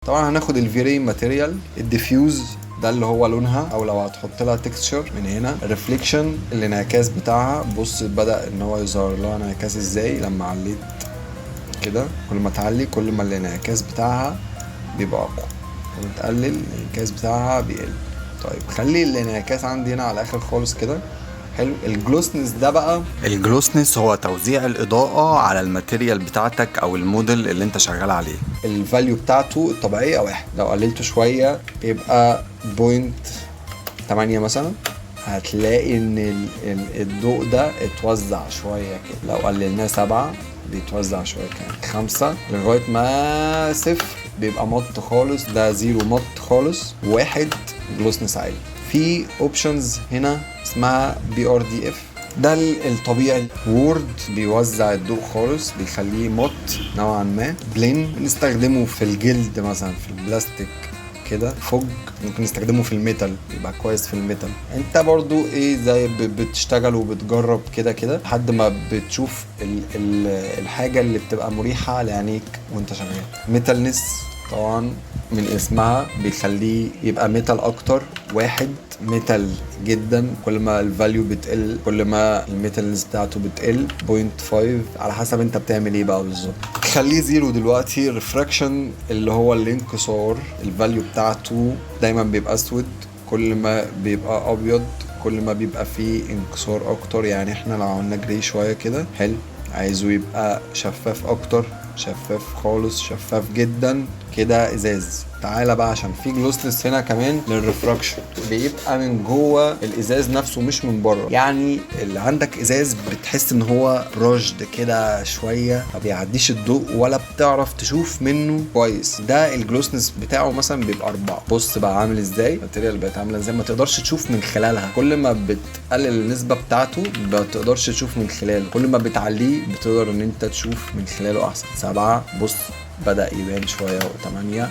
طبعا هناخد الفيري ماتيريال، الديفيوز ده اللي هو لونها، او لو هتحط لها تكستشر من هنا، الريفليكشن الانعكاس بتاعها. بص بدأ ان هو يظهر لها انعكاس ازاي لما عليت كده، كل ما تعلي كل ما الانعكاس بتاعها بيبقى اقوى، كل ما تقلل الانعكاس بتاعها بيقل. طيب خلي الانعكاس عندي هنا على الاخر خالص كده. حلو. الجلوسنس ده بقى، الجلوسنس هو توزيع الاضاءة على الماتيريال بتاعتك او الموديل اللي انت شغال عليه. الفاليو بتاعته الطبيعية 1، لو قللته شوية يبقى 0.8 مثلا، هتلاقي ان الضوء ده اتوزع شوية كده. لو قللناه 7 بيتوزع شوية كمان 5 لغاية ما 0 بيبقى مط خالص، ده 0 مط خالص، 1 جلوسنس عالي. في اوبشنز هنا اسمها BRDF، ده الطبيعي. وورد بيوزع الضوء خالص، بيخليه مط نوعا ما. بلين بنستخدمه في الجلد مثلا، في البلاستيك كده. فوج ممكن نستخدمه في الميتال، يبقى كويس في الميتال. انت برضو ايه زي بتشتغل وبتجرب كده كده لحد ما بتشوف الحاجة اللي بتبقى مريحة لعينيك وانت شغال. ميتالنس طبعا من اسمها بيخليه يبقى ميتال اكتر. 1 ميتال جدا، كل ما الفاليو بتقل كل ما الميتالنس بتاعته بتقل. 0.5 على حسب انت بتعمل ايه بقى بالظبط. خليه 0 دلوقتي. ريفراكشن اللي هو الانكسار، الفاليو بتاعته دايما بيبقى اسود، كل ما بيبقى ابيض كل ما بيبقى فيه انكسار اكتر. يعني احنا لو عملنا جري شويه كده حلو، عايزه يبقى شفاف اكتر، شفاف خالص، شفاف جدا كده ازاز. تعالى بقى عشان في جلوسنس هنا كمان للريفراكشن، بيبقى من جوه الازاز نفسه مش من بره. يعني اللي عندك ازاز بتحس ان هو رشد كده شويه، ما بيعديش الضوء ولا بتعرف تشوف منه كويس. ده الجلوسنس بتاعه مثلا بيبقى 4. بص بقى عامل ازاي، الماتيريال بقت عامله ازاي، ما تقدرش تشوف من خلالها. كل ما بتقلل النسبه بتاعته ما تقدرش تشوف من خلاله، كل ما بتعليه بتقدر ان انت تشوف من خلاله احسن. 7 بص بدأ يبان شويه، 8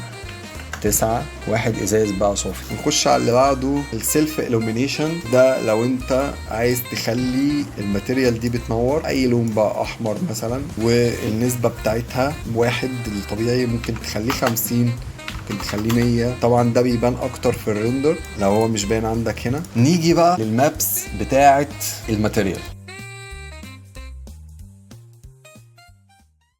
9 1 ازاز بقى صافي. نخش على اللي بعده، السيلف illumination. ده لو انت عايز تخلي الماتيريال دي بتنور اي لون بقى، احمر مثلا، والنسبة بتاعتها 1 الطبيعي، ممكن تخليه 50، ممكن تخليه 100. طبعا ده بيبان اكتر في الريندر لو هو مش باين عندك هنا. نيجي بقى للمابس بتاعت الماتيريال.